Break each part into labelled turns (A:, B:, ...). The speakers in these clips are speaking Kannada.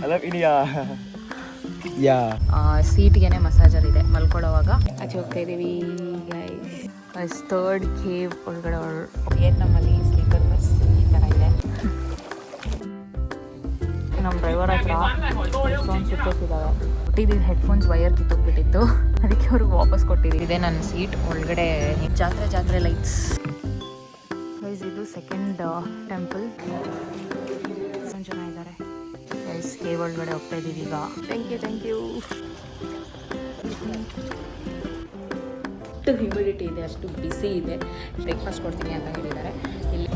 A: I love India. Yeah.
B: ಸೀಟ್ಗೆನೆ ಮಸಾಜರ್ ಇದೆ ಮಲ್ಕೊಳ್ಳೋವಾಗ. ಆಚೆ ಹೋಗ್ತಾ ಇದ್ದೀವಿ ಗೈಸ್. ಥರ್ಡ್ ಕೇವ್ ಒಳಗಡೆ ವಿಯೆಟ್ನಾಮಲ್ಲಿ ಸ್ಲೀಪರ್ ಬಸ್ ಈ ಥರ ಇದೆ. ನಮ್ಮ ಡ್ರೈವರ್ ಹತ್ರ ಹೆಡ್ಫೋನ್ಸ್ ಇಟ್ಟಿದ್ದಾವೆ. ಕೊಟ್ಟಿದ್ದು ಹೆಡ್ಫೋನ್ಸ್ ವೈರ್ ಕಿತ್ತೋಗ್ಬಿಟ್ಟಿತ್ತು, ಅದಕ್ಕೆ ಅವ್ರಿಗೆ ವಾಪಸ್ ಕೊಟ್ಟಿದ್ದೀವಿ. ಇದೇ ನನ್ನ ಸೀಟ್ ಒಳಗಡೆ. ಜಾತ್ರೆ ಲೈಟ್ಸ್. ಗೈಸ್ ಇದು ಸೆಕೆಂಡ್ ಟೆಂಪಲ್. ಜನ ಇದ್ದಾರೆ ಗೈಸ್. ಕೇವ್ ಒಳಗಡೆ ಹೋಗ್ತಾ ಇದ್ದೀವಿ ಈಗ. Thank you. ಅಷ್ಟು ಹ್ಯೂಮಿಡಿಟಿ ಇದೆ, ಅಷ್ಟು ಬಿಸಿ ಇದೆ. ಬ್ರೇಕ್ಫಾಸ್ಟ್ ಕೊಡ್ತೀನಿ ಅಂತ ಹೇಳಿದ್ದಾರೆ ಇಲ್ಲಿ.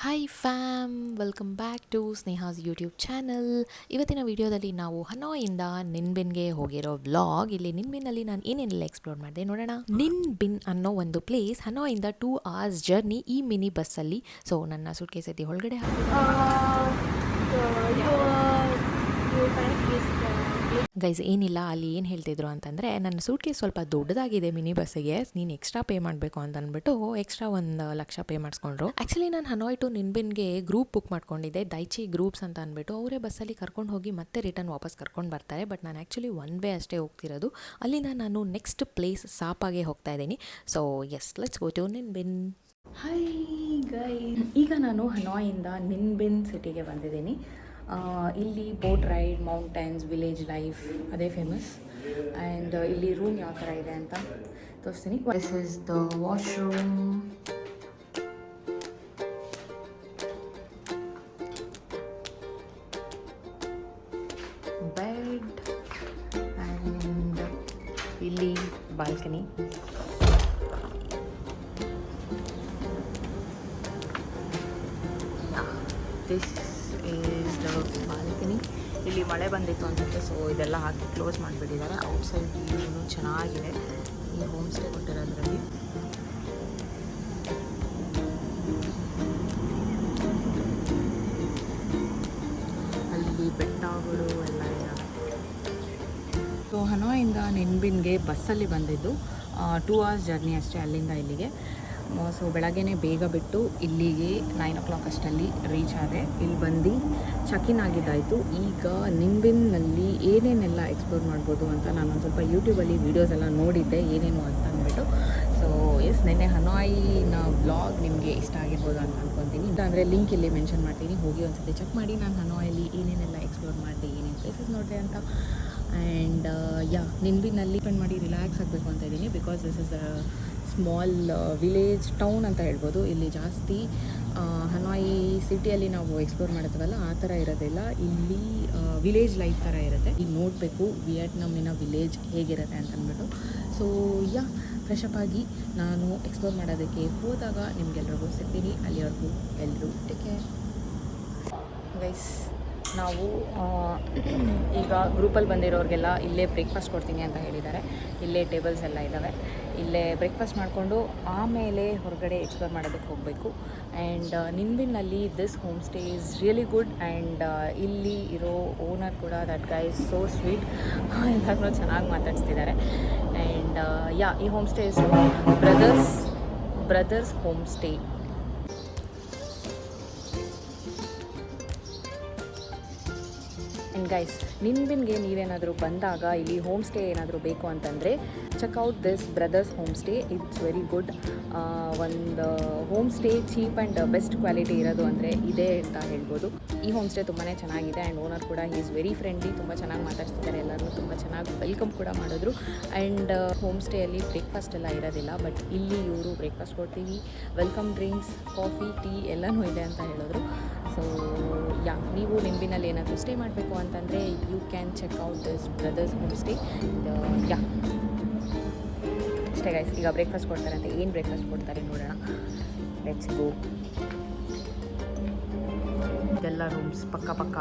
C: Hi fam, welcome back to Sneha's YouTube channel. ಇವತ್ತಿನ ವಿಡಿಯೋದಲ್ಲಿ ನಾವು ಹನೋಯಿಂದ ನಿನ್ಬಿನ್ಗೆ ಹೋಗಿರೋ ವ್ಲಾಗ್. ಇಲ್ಲಿ ನಿನ್ಬಿನ್ನಲ್ಲಿ ನಾನು ಏನೇನೆಲ್ಲ ಎಕ್ಸ್ಪ್ಲೋರ್ ಮಾಡಿದೆ ನೋಡೋಣ. ನಿನ್ಬಿನ್ ಅನ್ನೋ ಒಂದು ಪ್ಲೇಸ್ ಹನೋಯಿಂದ 2 hours ಜರ್ನಿ ಈ ಮಿನಿ ಬಸ್ಸಲ್ಲಿ. ಸೊ ನನ್ನ ಸೂಟ್ ಕೇಸ್ ಐತಿ ಒಳಗಡೆ ಗೈಸ್. ಏನಿಲ್ಲ, ಅಲ್ಲಿ ಏನು ಹೇಳ್ತಿದ್ರು ಅಂತಂದರೆ ನನ್ನ ಸೂಟ್ ಕೇಸ್ ಸ್ವಲ್ಪ ದೊಡ್ಡದಾಗಿದೆ ಮಿನಿ ಬಸ್ಸಿಗೆ, ನೀನು ಎಕ್ಸ್ಟ್ರಾ ಪೇ ಮಾಡಬೇಕು ಅಂತ ಅಂದ್ಬಿಟ್ಟು ಎಕ್ಸ್ಟ್ರಾ 1 ಲಕ್ಷ ಪೇ ಮಾಡಿಸ್ಕೊಂಡ್ರು. ಆ್ಯಕ್ಚುಲಿ ನಾನು ಹನೋಯ್ ಟು ನಿನ್ಬಿನ್ಗೆ ಗ್ರೂಪ್ ಬುಕ್ ಮಾಡ್ಕೊಂಡಿದ್ದೆ, ದೈಚಿ ಗ್ರೂಪ್ಸ್ ಅಂತ ಅಂದ್ಬಿಟ್ಟು. ಅವರೇ ಬಸ್ಸಲ್ಲಿ ಕರ್ಕೊಂಡು ಹೋಗಿ ಮತ್ತೆ ರಿಟರ್ನ್ ವಾಪಸ್ ಕರ್ಕೊಂಡು ಬರ್ತಾರೆ. ಬಟ್ ನಾನು ಆ್ಯಕ್ಚುಲಿ 1 way ಅಷ್ಟೇ ಹೋಗ್ತಿರೋದು. ಅಲ್ಲಿಂದ ನಾನು ನೆಕ್ಸ್ಟ್ ಪ್ಲೇಸ್ ಸಾಪಾಗೆ ಹೋಗ್ತಾ ಇದ್ದೀನಿ. So yes, let's go to Ninh Binh.
B: Hi guys, ಈಗ ನಾನು ಹನೋಯಿಂದ ನಿನ್ಬಿನ್ ಸಿಟಿಗೆ ಬಂದಿದ್ದೀನಿ. ಇಲ್ಲಿ boat ride, mountains, village life ಅದೇ ಫೇಮಸ್. ಆ್ಯಂಡ್ ಇಲ್ಲಿ ರೂಮ್ ಯಾವ ಥರ ಇದೆ ಅಂತ ತೋರಿಸ್ತೀನಿ. This is the washroom. Bed and ಇಲ್ಲಿ balcony. This is the balcony. ಇಲ್ಲಿ ಮಳೆ ಬಂದಿತ್ತು ಅನ್ಸುತ್ತೆ, ಸೊ ಇದೆಲ್ಲ ಹಾಕಿ ಕ್ಲೋಸ್ ಮಾಡಿಬಿಟ್ಟಿದ್ದಾರೆ. ಔಟ್ಸೈಡ್ ವ್ಯೂ ಚೆನ್ನಾಗಿದೆ ಈ ಹೋಮ್ ಸ್ಟೇ ಕೊಟ್ಟಿರೋದ್ರಲ್ಲಿ. ಅಲ್ಲಿ ಬೆಟ್ಟಗಳು ಎಲ್ಲ ಇದ್ದಾವೆ. ಸೊ ಹನೋಯಿಂದ ನಿನ್ಬಿನ್ಗೆ ಬಸ್ಸಲ್ಲಿ ಬಂದಿದ್ದು 2 hours ಜರ್ನಿ ಅಷ್ಟೇ ಅಲ್ಲಿಂದ ಇಲ್ಲಿಗೆ. ಸೊ ಬೆಳಗ್ಗೆನೇ ಬೇಗ ಬಿಟ್ಟು ಇಲ್ಲಿಗೆ 9 o'clock ಅಷ್ಟಲ್ಲಿ ರೀಚ್ ಆದೆ. ಇಲ್ಲಿ ಬಂದು ಚೆಕ್-ಇನ್ ಆಗಿದ್ದಾಯಿತು. ಈಗ ನಿನ್ಬಿನ್ನಲ್ಲಿ ಏನೇನೆಲ್ಲ ಎಕ್ಸ್ಪ್ಲೋರ್ ಮಾಡ್ಬೋದು ಅಂತ ನಾನು ಒಂದು ಸ್ವಲ್ಪ ಯೂಟ್ಯೂಬಲ್ಲಿ ವೀಡಿಯೋಸ್ ಎಲ್ಲ ನೋಡಿದ್ದೆ, ಏನೇನು ಅಂತ ಅಂದ್ಬಿಟ್ಟು. ಸೊ ಎಸ್, ನೆನ್ನೆ ಹನೋಯಿನ ವ್ಲಾಗ್ ನಿಮಗೆ ಇಷ್ಟ ಆಗಿರ್ಬೋದು ಅಂತ ಅಂದ್ಕೊತೀನಿ. ಅಂದರೆ ಲಿಂಕ್ ಇಲ್ಲಿ ಮೆನ್ಷನ್ ಮಾಡ್ತೀನಿ, ಹೋಗಿ ಒಂದು ಸತಿ ಚೆಕ್ ಮಾಡಿ ನಾನು ಹನೋಯಲ್ಲಿ ಏನೇನೆಲ್ಲ ಎಕ್ಸ್ಪ್ಲೋರ್ ಮಾಡಿದೆ, ಏನೇನು ಪ್ಲೇಸಸ್ ನೋಡಿದೆ ಅಂತ. ಆ್ಯಂಡ್ ನಿನ್ಬಿನ್ನಲ್ಲಿ ಸ್ಪೆಂಡ್ ಮಾಡಿ ರಿಲ್ಯಾಕ್ಸ್ ಆಗಬೇಕು ಅಂತ ಇದ್ದೀನಿ. Because this is a small village town ಅಂತ ಹೇಳ್ಬೋದು. ಇಲ್ಲಿ ಜಾಸ್ತಿ ಹನೋಯಿ ಸಿಟಿಯಲ್ಲಿ ನಾವು ಎಕ್ಸ್ಪ್ಲೋರ್ ಮಾಡ್ತೀವಲ್ಲ ಆ ಥರ ಇರೋದಿಲ್ಲ. ಇಲ್ಲಿ ವಿಲೇಜ್ ಲೈಫ್ ಥರ ಇರುತ್ತೆ. ಇಲ್ಲಿ ನೋಡಬೇಕು ವಿಯೆಟ್ನಾಮಿನ ವಿಲೇಜ್ ಹೇಗಿರುತ್ತೆ ಅಂತ ಅಂದ್ಬಿಟ್ಟು. ಸೊ ಫ್ರೆಶ್ ಅಪ್ ಆಗಿ ನಾನು ಎಕ್ಸ್ಪ್ಲೋರ್ ಮಾಡೋದಕ್ಕೆ ಹೋದಾಗ ನಿಮಗೆಲ್ರಿಗೂ ಸಿಗ್ತೀನಿ. ಅಲ್ಲಿವರೆಗೂ ಎಲ್ಲರೂ ಟೇಕ್ ಕೇರ್ ಗೈಸ್. ನಾವು ಈಗ ಗ್ರೂಪಲ್ಲಿ ಬಂದಿರೋರಿಗೆಲ್ಲ ಇಲ್ಲೇ ಬ್ರೇಕ್ಫಾಸ್ಟ್ ಕೊಡ್ತೀನಿ ಅಂತ ಹೇಳಿದ್ದಾರೆ. ಇಲ್ಲೇ ಟೇಬಲ್ಸ್ ಎಲ್ಲ ಇದ್ದಾವೆ. ಇಲ್ಲೇ ಬ್ರೇಕ್ಫಾಸ್ಟ್ ಮಾಡಿಕೊಂಡು ಆಮೇಲೆ ಹೊರಗಡೆ ಎಕ್ಸ್ಪ್ಲೋರ್ ಮಾಡೋದಕ್ಕೆ ಹೋಗಬೇಕು. ಆ್ಯಂಡ್ ನಿನ್ಬಿನ್ನಲ್ಲಿ this home stay is really good. And ಇಲ್ಲಿ ಇರೋ ಓನರ್ ಕೂಡ, that guy is so sweet. ಎಲ್ಲರೂ ಚೆನ್ನಾಗಿ ಮಾತಾಡ್ಸ್ತಿದ್ದಾರೆ. ಆ್ಯಂಡ್ ಈ home stay is brothers home stay. Guys, ನಿನ್ಬಿನ್ಗೆ ನೀವೇನಾದರೂ ಬಂದಾಗ ಇಲ್ಲಿ ಹೋಮ್ ಸ್ಟೇ ಏನಾದರೂ ಬೇಕು ಅಂತಂದರೆ check out this brothers home stay. It's very good. ಒಂದು home stay cheap and best quality ಇರೋದು ಅಂದರೆ ಇದೆ ಅಂತ ಹೇಳ್ಬೋದು. ಈ ಹೋಮ್ ಸ್ಟೇ ತುಂಬಾ ಚೆನ್ನಾಗಿದೆ. ಆ್ಯಂಡ್ ಓನರ್ ಕೂಡ ಹಿ ಈಸ್ ವೆರಿ ಫ್ರೆಂಡ್ಲಿ, ತುಂಬ ಚೆನ್ನಾಗಿ ಮಾತಾಡ್ತಿದ್ದಾರೆ. ಎಲ್ಲರೂ ತುಂಬ ಚೆನ್ನಾಗಿ ವೆಲ್ಕಮ್ ಕೂಡ ಮಾಡಿದ್ರು. ಆ್ಯಂಡ್ ಹೋಮ್ ಸ್ಟೇಯಲ್ಲಿ ಬ್ರೇಕ್ಫಾಸ್ಟ್ ಎಲ್ಲ ಇರೋದಿಲ್ಲ, ಬಟ್ ಇಲ್ಲಿ ಇವರು ಬ್ರೇಕ್ಫಾಸ್ಟ್ ಕೊಡ್ತೀವಿ, ವೆಲ್ಕಮ್ ಡ್ರಿಂಕ್ಸ್, ಕಾಫಿ, ಟೀ ಎಲ್ಲನೂ ಇದೆ ಅಂತ ಹೇಳಿದ್ರು. ಸೊ ನೀವು ನಿನ್ಬಿನಲ್ಲಿ ಏನಾದರೂ ಸ್ಟೇ ಮಾಡಬೇಕು ಅಂತಂದರೆ you can check out this brothers home stay. ಅಷ್ಟೇ ಗೈಸ್, ಈಗ ಬ್ರೇಕ್ಫಾಸ್ಟ್ ಕೊಡ್ತಾರೆ ಅಂತ. ಏನು ಬ್ರೇಕ್ಫಾಸ್ಟ್ ಕೊಡ್ತಾರೆ ನೋಡೋಣ. Let's go. ಇದೆಲ್ಲ ರೂಮ್ಸ್ ಪಕ್ಕ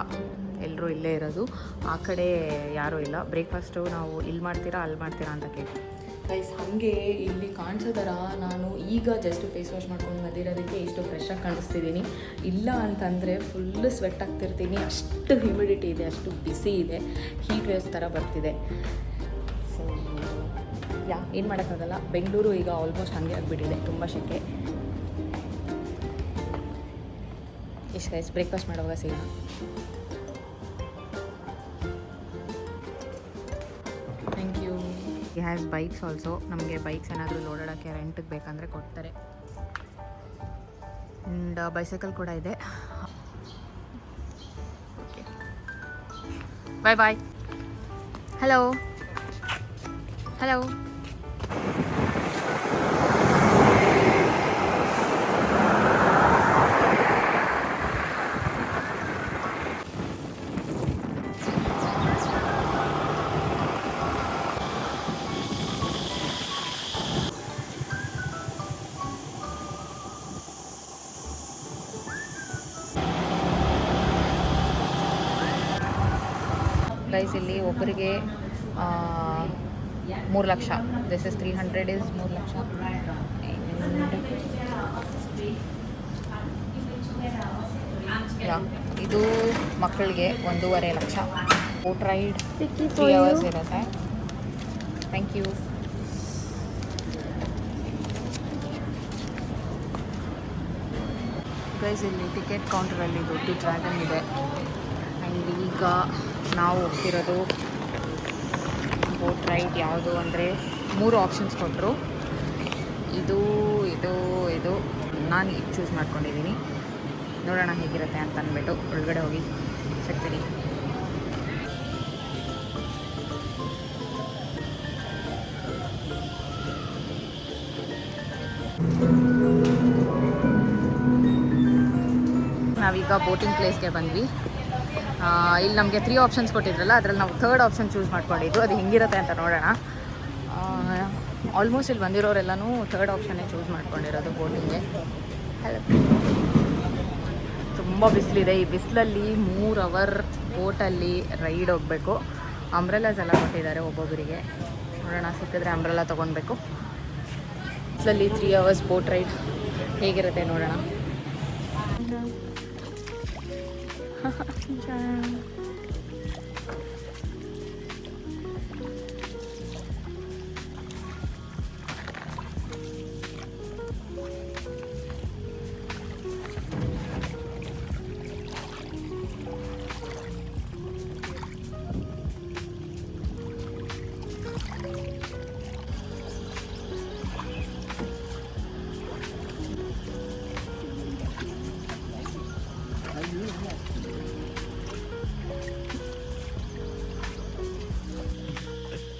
B: ಎಲ್ಲರೂ ಇಲ್ಲೇ ಇರೋದು. ಆ ಕಡೆ ಯಾರೂ ಇಲ್ಲ. ಬ್ರೇಕ್ಫಾಸ್ಟು ನಾವು ಇಲ್ಲಿ ಮಾಡ್ತೀರಾ ಅಲ್ಲಿ ಮಾಡ್ತೀರಾ ಅಂತ ಕೇಳಿ ಗೈಸ್. ಹಾಗೆ ಇಲ್ಲಿ ಕಾಣಿಸೋ ಥರ ನಾನು ಈಗ ಜಸ್ಟ್ ಫೇಸ್ ವಾಶ್ ಮಾಡ್ಕೊಂಡು ಬಂದಿರೋದಕ್ಕೆ ಇಷ್ಟು ಫ್ರೆಶಾಗಿ ಕಾಣಿಸ್ತಿದ್ದೀನಿ. ಇಲ್ಲ ಅಂತಂದರೆ ಫುಲ್ಲು ಸ್ವೆಟ್ ಆಗ್ತಿರ್ತೀನಿ. ಅಷ್ಟು ಹ್ಯೂಮಿಡಿಟಿ ಇದೆ, ಅಷ್ಟು ಬಿಸಿ ಇದೆ, ಹೀಟ್ ವೇವ್ಸ್ ಥರ ಬರ್ತಿದೆ. ಸೊ ಏನು ಮಾಡೋಕ್ಕಾಗಲ್ಲ. ಬೆಂಗಳೂರು ಈಗ ಆಲ್ಮೋಸ್ಟ್ ಹಾಗೆ ಆಗಿಬಿಟ್ಟಿದೆ, ತುಂಬ ಶೆಕೆ. ಎಸ್ ಗೈಸ್, ಬ್ರೇಕ್ಫಾಸ್ಟ್ ಮಾಡುವಾಗ ಸಿಗೋಣ. Thank you. He has bikes also. ನಮಗೆ ಬೈಕ್ಸ್ ಏನಾದರೂ ಓಡಾಡೋಕ್ಕೆ ರೆಂಟಿಗೆ ಬೇಕಂದರೆ ಕೊಡ್ತಾರೆ. ಆ್ಯಂಡ್ ಬೈಸೈಕಲ್ ಕೂಡ ಇದೆ. Okay, bye bye. Hello hello. Guys, ಇಲ್ಲಿ ಒಬ್ಬರಿಗೆ 3 lakh. This is 300 is 3 lakh. ಇದು ಮಕ್ಕಳಿಗೆ 1.5 ಲಕ್ಷ. ಬೋಟ್ ರೈಡ್ 3 ಅವರ್ಸ್ ಇರುತ್ತೆ. Thank you. ಗೈಸ್, ಇಲ್ಲಿ ಟಿಕೆಟ್ ಕೌಂಟರಲ್ಲಿ ದೊಡ್ಡ ಡ್ರ್ಯಾಗನ್ ಇದೆ. ಆ್ಯಂಡ್ ಈಗ ನಾವು ಹೋಗ್ತಿರೋದು ಬೋಟ್ ರೈಡ್. ಯಾವುದು ಅಂದರೆ 3 ಆಪ್ಷನ್ಸ್ ಕೊಟ್ಟರು. ಇದು ಇದು ಇದು ನಾನು ಇದು ಚೂಸ್ ಮಾಡ್ಕೊಂಡಿದ್ದೀನಿ. ನೋಡೋಣ ಹೇಗಿರುತ್ತೆ ಅಂತ ಅಂದ್ಬಿಟ್ಟು ಒಳಗಡೆ ಹೋಗಿ ಸಿಗ್ತೀನಿ. ನಾವೀಗ ಬೋಟಿಂಗ್ ಪ್ಲೇಸ್ಗೆ ಬಂದ್ವಿ. ಇಲ್ಲಿ ನಮಗೆ 3 ಆಪ್ಷನ್ಸ್ ಕೊಟ್ಟಿದ್ರಲ್ಲ, ಅದರಲ್ಲಿ ನಾವು 3rd ಆಪ್ಷನ್ ಚೂಸ್ ಮಾಡ್ಕೊಂಡಿದ್ದು. ಅದು ಹೆಂಗಿರುತ್ತೆ ಅಂತ ನೋಡೋಣ. ಆಲ್ಮೋಸ್ಟ್ ಇಲ್ಲಿ ಬಂದಿರೋರೆಲ್ಲನೂ 3rd ಆಪ್ಷನ್ನೇ ಚೂಸ್ ಮಾಡ್ಕೊಂಡಿರೋದು ಬೋಟಿಂಗ್ಗೆ. ತುಂಬ ಬಿಸಿಲಿದೆ. ಈ ಬಿಸಿಲಲ್ಲಿ 3 ಅವರ್ ಬೋಟಲ್ಲಿ ರೈಡ್ ಹೋಗಬೇಕು. ಅಂಬ್ರೆಲಾಸ್ ಎಲ್ಲ ಕೊಟ್ಟಿದ್ದಾರೆ ಒಬ್ಬೊಬ್ಬರಿಗೆ. ನೋಡೋಣ, ಸಿಕ್ಕಿದ್ರೆ ಅಂಬ್ರೆಲಾ ತೊಗೊಳ್ಬೇಕು. ಬಿಸಿಲಲ್ಲಿ 3 ಅವರ್ಸ್ ಬೋಟ್ ರೈಡ್ ಹೇಗಿರುತ್ತೆ ನೋಡೋಣ.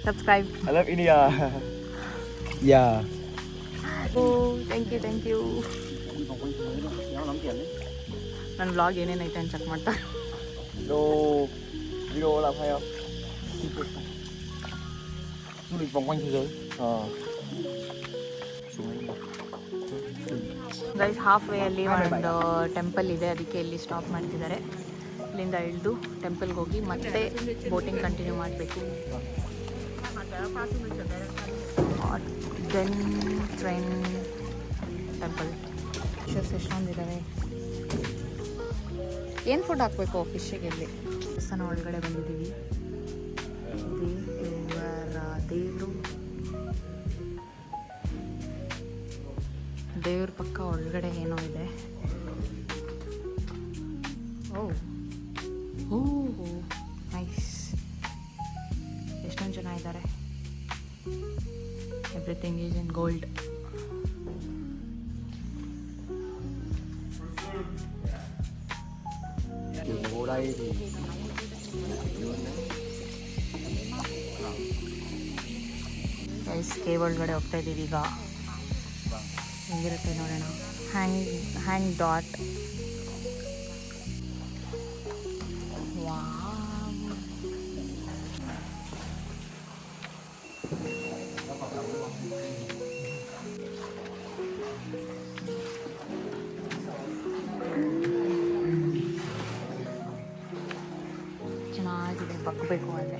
B: Subscribe.
A: I love India. Yeah.
B: Oh, thank you. ನನ್ನ ವ್ಲಾಗ್ ಏನೇನೈತೆ ಅಂತ ಚೆಕ್ ಮಾಡ್ತಾ.
A: Video làm hay không? Du lịch vòng quanh thế giới.
B: Guys, half way ಅಲ್ಲಿ ಒಂದು ಟೆಂಪಲ್ ಇದೆ, ಅದಕ್ಕೆ ಇಲ್ಲಿ ಸ್ಟಾಪ್ ಮಾಡ್ತಿದ್ದಾರೆ. ಇಲ್ಲಿಂದ ಇಳಿದು ಟೆಂಪಲ್ಗೆ ಹೋಗಿ ಮತ್ತೆ ಬೋಟಿಂಗ್ ಕಂಟಿನ್ಯೂ ಮಾಡಬೇಕು. Then train temple. ಫಿಶಸ್ ಎಷ್ಟೊಂದಿದ್ದಾವೆ. ಏನು ಫುಡ್ ಹಾಕಬೇಕು ಫಿಶ್ಶಿಗೆ? ಇಲ್ಲಿ ದೇವಸ್ಥಾನ ಒಳಗಡೆ ಬಂದಿದ್ದೀವಿ. ದೇವ್ರ ಪಕ್ಕ ಒಳಗಡೆ ಏನೋ ಇದೆ. ಓಹ್ ನೈಸ್. ಎಷ್ಟೊಂದು ಜನ ಇದ್ದಾರೆ. Everything is in gold.
A: Vô đây thì
B: guys, cave ಒಳಗಡೆ ಹೋಗ್ತಾ ಇದ್ದೀವಿ ಈಗ. ಹೆಂಗಿರುತ್ತೆ ನೋಡೋಣ. ಹ್ಯಾಂಗ್ ಡಾಟ್. ಚೆನ್ನಾಗಿದೆ ಬಗ್ಬೇಕು ಅಂದರೆ.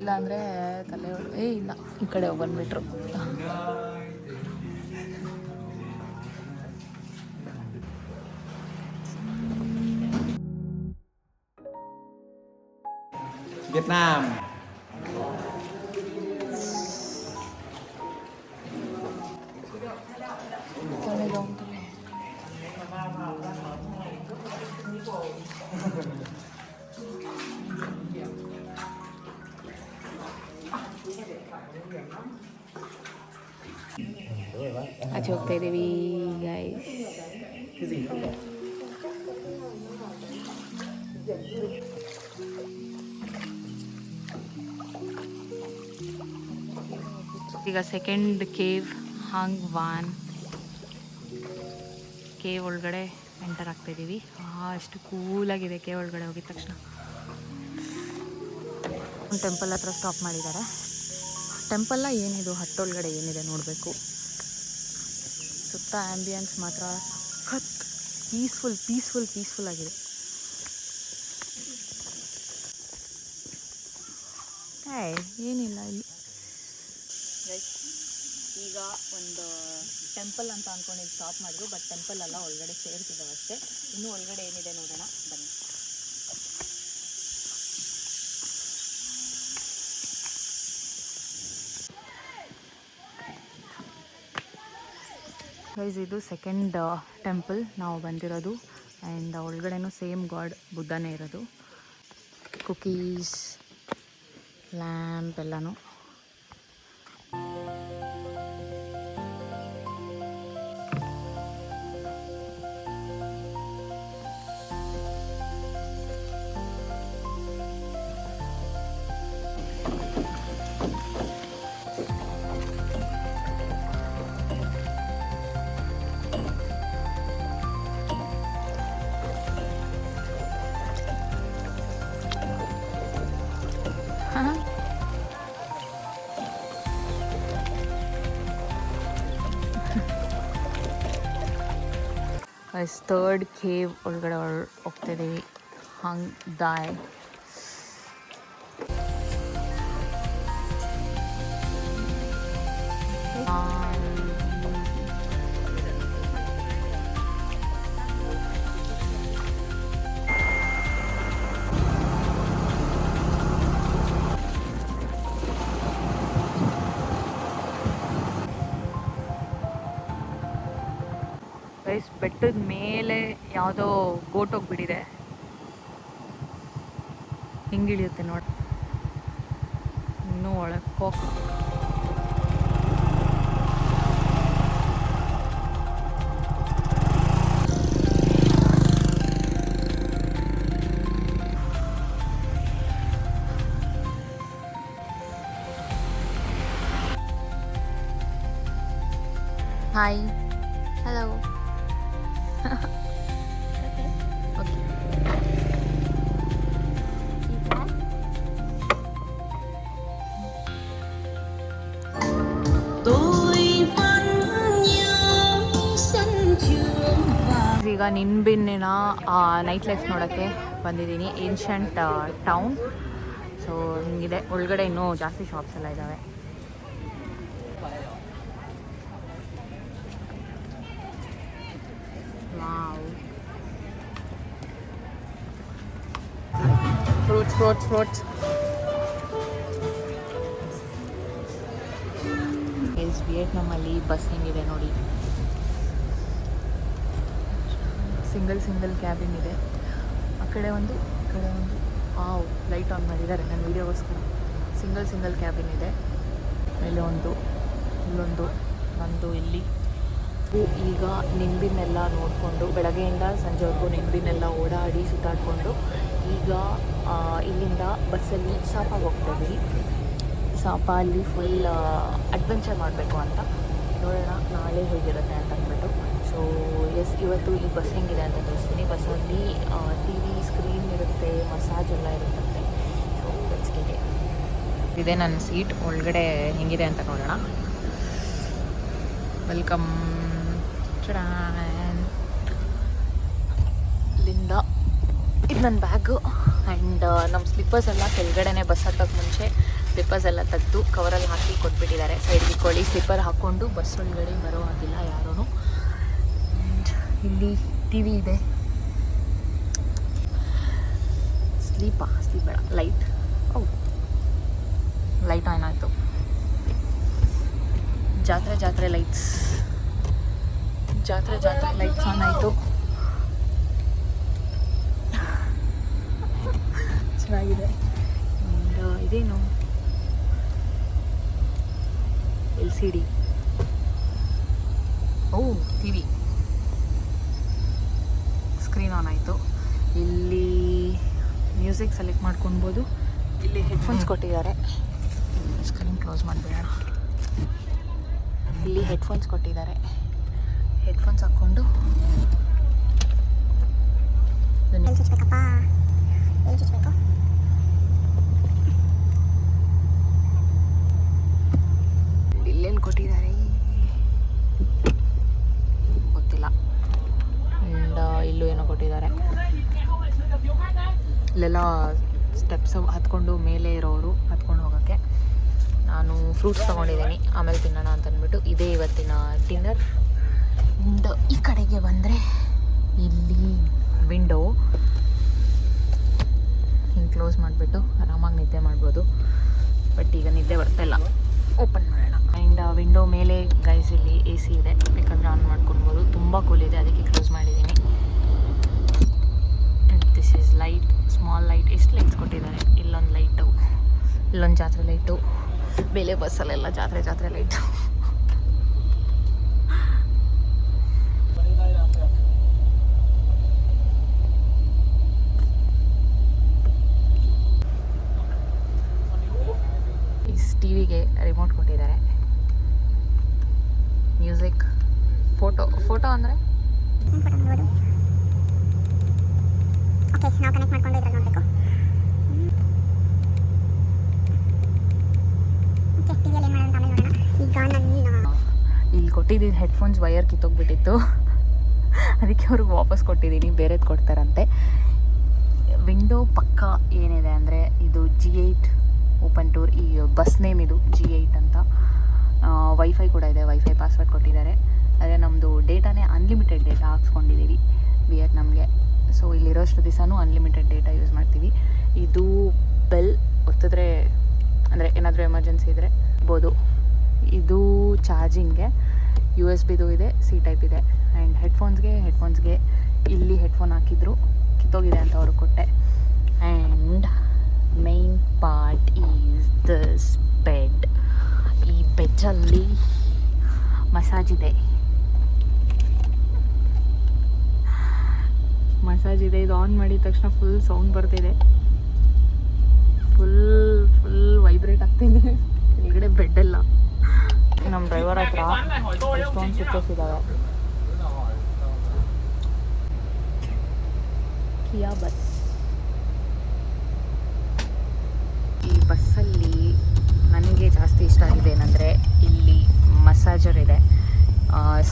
B: ಇಲ್ಲಾಂದರೆ ತಲೆ ಇಲ್ಲ ಈ ಕಡೆ ಹೋಗಿ ಬಂದುಬಿಟ್ರು.
A: Việt Nam.
B: ಆಚೆ ಹೋಗ್ತಾ ಇದ್ದೀವಿ ಗೈಸ್. ಈಗ ಸೆಕೆಂಡ್ ಕೇವ್ ಹಾಂಗ್ವಾನ್ ಕೇವ್ ಒಳಗಡೆ ಎಂಟರ್ ಆಗ್ತಾ ಇದ್ದೀವಿ. ಅಷ್ಟು ಕೂಲಾಗಿದೆ ಕೇವ್ ಒಳಗಡೆ ಹೋಗಿದ ತಕ್ಷಣ. ಒಂದು ಟೆಂಪಲ್ ಹತ್ರ ಸ್ಟಾಪ್ ಮಾಡಿದ್ದಾರೆ. ಟೆಂಪಲ್ಲ ಏನಿದು ಹಟ್ಟೊಳಗಡೆ ಏನಿದೆ ನೋಡಬೇಕು. ಸುತ್ತ ಆ್ಯಂಬಿಯನ್ಸ್ ಮಾತ್ರ ಸಖತ್ ಪೀಸ್ಫುಲ್ ಆಗಿದೆ. ಏನಿಲ್ಲ ಇಲ್ಲಿ. ಈಗ ಒಂದು ಟೆಂಪಲ್ ಅಂತ ಅಂದ್ಕೊಂಡು ಸ್ಟಾಪ್ ಮಾಡಿದ್ರು, ಬಟ್ ಟೆಂಪಲ್ ಎಲ್ಲ ಒಳಗಡೆ ಸೇರ್ತಿದ್ದಾವೆ ಅಷ್ಟೇ. ಇನ್ನೂ ಒಳಗಡೆ ಏನಿದೆ ನೋಡೋಣ ಬನ್ನಿ. ಗೈಸ್ ಇದು ಸೆಕೆಂಡ್ ಟೆಂಪಲ್ ನಾವು ಬಂದಿರೋದು. ಆ್ಯಂಡ್ ಒಳಗಡೆನೂ ಸೇಮ್ ಗಾಡ್ ಬುದ್ಧನೇ ಇರೋದು. ಕುಕೀಸ್, ಲ್ಯಾಂಪ್ ಎಲ್ಲನೂ. ಥರ್ಡ್ ಕೇವ್ ಒಳಗಡೆ ಹೋಗ್ತಿದ್ದೀವಿ. ಹಂಗ್ ದಾಯ್ ಬೆಟ್ಟದ ಮೇಲೆ ಯಾವುದೋ ಬೋಟ್ ಹೋಗ್ಬಿಟ್ಟಿದೆ. ಹಿಂಗಿಳಿಯುತ್ತೆ ನೋಡಿ. ಇನ್ನೂ ಒಳಗೆ ಹೋಗಿ ಹಾಯ್ ಹಲೋ. ಈಗ ನಿನ್ಬಿನ್ನಿನ ನೈಟ್ ಲೈಫ್ ನೋಡೋಕ್ಕೆ ಬಂದಿದ್ದೀನಿ. Ancient town. ಸೊ ಹಿಂಗಿದೆ. ಒಳಗಡೆ ಇನ್ನೂ ಜಾಸ್ತಿ ಶಾಪ್ಸ್ ಎಲ್ಲ ಇದ್ದಾವೆ. ಫ್ರೂಟ್ಸ್ ವಿಯೆಟ್ನಾಮಲ್ಲಿ ಬಸ್ ಹೆಂಗಿದೆ ನೋಡಿ. ಸಿಂಗಲ್ ಕ್ಯಾಬಿನ್ ಇದೆ. ಆ ಕಡೆ ಒಂದು ಲೈಟ್ ಆನ್ ಮಾಡಿದ್ದಾರೆ ನನ್ನ ವೀಡಿಯೋಗೋಸ್ಕರ. ಸಿಂಗಲ್ ಕ್ಯಾಬಿನ್ ಇದೆ. ಮೇಲೆ ಒಂದು, ಇಲ್ಲೊಂದು, ನಂದು ಇಲ್ಲಿ. ಈಗ ನಿಂಬಿನೆಲ್ಲ ನೋಡಿಕೊಂಡು ಬೆಳಗ್ಗೆಯಿಂದ ಸಂಜೆವರೆಗೂ ನಿಂಬಿನೆಲ್ಲ ಓಡಾಡಿ ಸುತ್ತಾಡಿಕೊಂಡು ಈಗ ಇಲ್ಲಿಂದ ಬಸ್ಸಲ್ಲಿ ಸಾಪಾಗೆ ಹೋಗ್ತಾಯಿದ್ವಿ. ಸಾಪ ಅಲ್ಲಿ ಫುಲ್ ಅಡ್ವೆಂಚರ್ ಮಾಡಬೇಕು ಅಂತ. ನೋಡೋಣ ನಾಳೆ ಹೇಗಿರುತ್ತೆ ಅಂತ ಅಂದ್ಬಿಟ್ಟು. ಸೊ ಇವತ್ತು ಈ ಬಸ್ ಹೆಂಗಿದೆ ಅಂತ ತೋರಿಸ್ತೀನಿ. ಬಸ್ಸಲ್ಲಿ TV ಸ್ಕ್ರೀನ್ ಇರುತ್ತೆ, ಮಸಾಜ್ ಎಲ್ಲ ಇರುತ್ತಂತೆ. ಸೊ ಬೆಚ್ಚಿಗೆ ಇದೆ ನನ್ನ ಸೀಟ್. ಒಳಗಡೆ ಹೆಂಗಿದೆ ಅಂತ ನೋಡೋಣ. ವೆಲ್ಕಮ್. ಇಲ್ಲಿಂದ ಇದು ನನ್ನ ಬ್ಯಾಗು. ಆ್ಯಂಡ್ ನಮ್ಮ ಸ್ಲಿಪ್ಪರ್ಸ್ ಎಲ್ಲ ಕೆಳಗಡೆನೆ ಬಸ್ ಹತ್ತೋಕ್ಕೆ ಮುಂಚೆ ಸ್ಲಿಪ್ಪರ್ಸ್ ಎಲ್ಲ ತೆಗೆದು ಕವರಲ್ಲಿ ಹಾಕಿ ಕೊಟ್ಬಿಟ್ಟಿದ್ದಾರೆ. ಸೈಡ್ಗೆ ಇಟ್ಕೊಳ್ಳಿ, ಸ್ಲಿಪ್ಪರ್ ಹಾಕ್ಕೊಂಡು ಬಸ್ ಒಳಗಡೆ ಬರೋ ಹಾಗಿಲ್ಲ ಯಾರೂ. ಇಲ್ಲಿ ಟಿ ವಿ ಇದೆ. ಸ್ಲೀಪ್ ಬೇಡ, ಲೈಟ್ ಆನ್ ಆಯಿತು. ಜಾತ್ರೆ ಲೈಟ್ಸ್ ಆನ್ ಆಯಿತು. ಚೆನ್ನಾಗಿದೆ. ಇದೇನು LCD, T V screen on ಆಯಿತು. ಇಲ್ಲಿ ಮ್ಯೂಸಿಕ್ ಸೆಲೆಕ್ಟ್ ಮಾಡ್ಕೊಳ್ಬೋದು. ಇಲ್ಲಿ ಹೆಡ್ಫೋನ್ಸ್ ಕೊಟ್ಟಿದ್ದಾರೆ. ಸ್ಕ್ರೀನ್ ಕ್ಲೋಸ್ ಮಾಡಿಬಿಡೋಣ. ಇಲ್ಲಿ ಹೆಡ್ಫೋನ್ಸ್ ಕೊಟ್ಟಿದ್ದಾರೆ. ಹೆಡ್ಫೋನ್ಸ್ ಹಾಕ್ಕೊಂಡು ಇಲ್ಲೇನು ಕೊಟ್ಟಿದ್ದಾರೆ ಗೊತ್ತಿಲ್ಲ. ಆ್ಯಂಡ್ ಇಲ್ಲೂ ಏನೋ ಕೊಟ್ಟಿದ್ದಾರೆ. ಇಲ್ಲೆಲ್ಲ ಸ್ಟೆಪ್ಸ್ ಹತ್ಕೊಂಡು ಮೇಲೆ ಇರೋರು ಹತ್ಕೊಂಡು ಹೋಗೋಕ್ಕೆ. ನಾನು ಫ್ರೂಟ್ಸ್ ತೊಗೊಂಡಿದ್ದೀನಿ, ಆಮೇಲೆ ತಿನ್ನೋಣ ಅಂತ ಅಂದ್ಬಿಟ್ಟು. ಇದೇ ಇವತ್ತಿನ ಡಿನ್ನರ್. ಆ್ಯಂಡ್ ಈ ಕಡೆಗೆ ಬಂದರೆ ಇಲ್ಲಿ ವಿಂಡೋ ಹಿಂಗೆ ಕ್ಲೋಸ್ ಮಾಡಿಬಿಟ್ಟು ಆರಾಮಾಗಿ ನಿದ್ದೆ ಮಾಡ್ಬೋದು. ಬಟ್ ಈಗ ನಿದ್ದೆ ಬರ್ತಾಯಿಲ್ಲ. ಓಪನ್ ಮಾಡೋಣ. ಆ್ಯಂಡ್ ವಿಂಡೋ ಮೇಲೆ ಗೈಸ್ ಇಲ್ಲಿ AC ಇದೆ, ಬೇಕಂದರೆ ಆನ್ ಮಾಡ್ಕೊಳ್ಬೋದು. ತುಂಬ ಕೂಲ್ ಇದೆ, ಅದಕ್ಕೆ ಕ್ಲೋಸ್ ಮಾಡಿದ್ದೀನಿ. This is light, small light. ಎಷ್ಟು ಲೈಟ್ಸ್ ಕೊಟ್ಟಿದ್ದಾರೆ. ಇಲ್ಲೊಂದು ಲೈಟು, ಇಲ್ಲೊಂದು ಜಾತ್ರೆ ಲೈಟು. ಬೇಲೆ ಬಸ್ಸಲ್ಲೆಲ್ಲ ಜಾತ್ರೆ ಲೈಟು. ಟಿವಿಗೆ ರಿಮೋಟ್ ಕೊಟ್ಟಿದ್ದಾರೆ. ಮ್ಯೂಸಿಕ್, ಫೋಟೋ ಅಂದರೆ
D: ನಾವು ಕನೆಕ್ಟ್ ಮಾಡ್ಕೊಂಡು ಇದ್ರಲ್ಲಿ ನೋಡಬೇಕು. ಟಿವಿಯಲ್ಲಿ ಏನು ಮಾಡೋಣ ಆಮೇಲೆ ನೋಡೋಣ. ಈಗ
B: ಇಲ್ಲಿ ಕೊಟ್ಟಿದ್ದೀನಿ ಹೆಡ್ಫೋನ್ಸ್ ವಯರ್ ಕಿತ್ತೋಗ್ಬಿಟ್ಟಿತ್ತು, ಅದಕ್ಕೆ ಅವ್ರಿಗೆ ವಾಪಸ್ ಕೊಟ್ಟಿದ್ದೀನಿ. ಬೇರೆದು ಕೊಡ್ತಾರಂತೆ. ವಿಂಡೋ ಪಕ್ಕ ಏನಿದೆ ಅಂದರೆ ಇದು G8 ಓಪನ್ ಟೂರ್. ಈ ಬಸ್ ನೇಮ್ ಇದು G8 ಅಂತ. ವೈಫೈ ಕೂಡ ಇದೆ, ವೈಫೈ ಪಾಸ್ವರ್ಡ್ ಕೊಟ್ಟಿದ್ದಾರೆ. ಅದೇ ನಮ್ಮದು ಡೇಟಾನೇ ಅನ್ಲಿಮಿಟೆಡ್ ಡೇಟಾ ಹಾಕ್ಸ್ಕೊಂಡಿದ್ದೀವಿ ವಿಯೆಟ್ನಾಮ್ಗೆ. ಸೊ ಇಲ್ಲಿರೋಷ್ಟು ದಿವಸನೂ ಅನ್ಲಿಮಿಟೆಡ್ ಡೇಟಾ ಯೂಸ್ ಮಾಡ್ತೀವಿ. ಇದು ಬೆಲ್ ಒತ್ತಿದ್ರೆ ಅಂದರೆ ಏನಾದರೂ ಎಮರ್ಜೆನ್ಸಿ ಇದ್ದರೆ ಇರ್ಬೋದು. ಇದು ಚಾರ್ಜಿಂಗ್ಗೆ USB ಇದೆ, C ಟೈಪ್ ಇದೆ. ಆ್ಯಂಡ್ ಹೆಡ್ಫೋನ್ಸ್ಗೆ ಇಲ್ಲಿ ಹೆಡ್ಫೋನ್ ಹಾಕಿದ್ರು, ಕಿತ್ತೋಗಿದೆ ಅಂತ ಅವ್ರಿಗೆ ಕೊಟ್ಟೆ. And main part is this bed. ಈ ಬೆಡ್ಡಲ್ಲಿ ಮಸಾಜ್ ಇದೆ. ಇದು ಆನ್ ಮಾಡಿದ ತಕ್ಷಣ ಫುಲ್ ಸೌಂಡ್ ಬರ್ತಿದೆ. ಫುಲ್ ವೈಬ್ರೇಟ್ ಆಗ್ತಿದೆ ಕೆಳಗಡೆ ಬೆಡ್ಡೆಲ್ಲ. ನಮ್ಮ ಡ್ರೈವರ್ ಹತ್ರ ಎಷ್ಟೊಂದು ಸ್ವಿಚಸ್ ಇದ್ದಾವೆ. ಕಿಯಾ ಬಸ್. ಈ ಬಸ್ಸಲ್ಲಿ ನನಗೆ ಜಾಸ್ತಿ ಇಷ್ಟ ಆಗಿದೆ ಏನಂದರೆ ಇಲ್ಲಿ ಮಸಾಜರ್ ಇದೆ.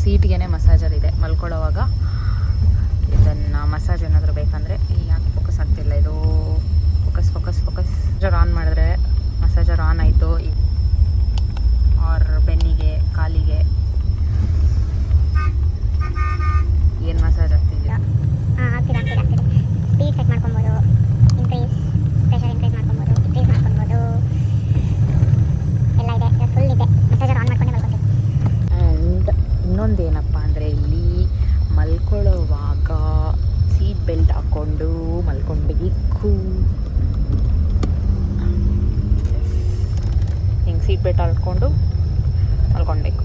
B: ಸೀಟ್ಗೆ ಮಸಾಜರ್ ಇದೆ. ಮಲ್ಕೊಳ್ಳೋವಾಗ ಇದನ್ನು ಮಸಾಜ್ ಏನಾದರೂ ಬೇಕಂದರೆ ಯಾಕೆ ಫೋಕಸ್ ಆಗ್ತಿಲ್ಲ ಇದು. ಫೋಕಸ್ ಆನ್ ಮಾಡಿದ್ರೆ ಮಸಾಜರ್ ಆನ್ ಆಯಿತು. ಆರ್ ಬೆನ್ನಿಗೆ, ಕಾಲಿಗೆ ಏನು ಮಸಾಜ್ ಆಗ್ತಿದೆಯಾ?
D: ಆಗ್ತಿದೆ. ಸ್ಪೀಡ್ ಸೆಟ್ ಮಾಡ್ಕೊಬೋದು, ಪ್ರೆಷರ್ ಇನ್ಕ್ರೀಸ್ ಮಾಡ್ಕೊಬೋದು, ಡಿಕ್ರೀಸ್ ಮಾಡ್ಕೊಬೋದು. ಎಲ್ಲ ಇದೆ, ಫುಲ್ ಇದೆ. ಮಸಾಜರ್ ಆನ್ ಮಾಡ್ಕೊಂಡೆ ಮಲ್ಕೊತೀವಿ.
B: ಆ್ಯಂಡ್ ಇನ್ನೊಂದೇನಪ್ಪ ಅಂದರೆ ಇಲ್ಲಿ ಮಲ್ಕೊಳ್ಳೋವಾಗ ಸೀಟ್ ಬೆಲ್ಟ್ ಹಾಕ್ಕೊಂಡು ಮಲ್ಕೊಬೇಕು. ಹಿಂಗೆ ಸೀಟ್ ಬೆಲ್ಟ್ ಹಾಕ್ಕೊಂಡು ಮಲ್ಕೊಳ್ಬೇಕು.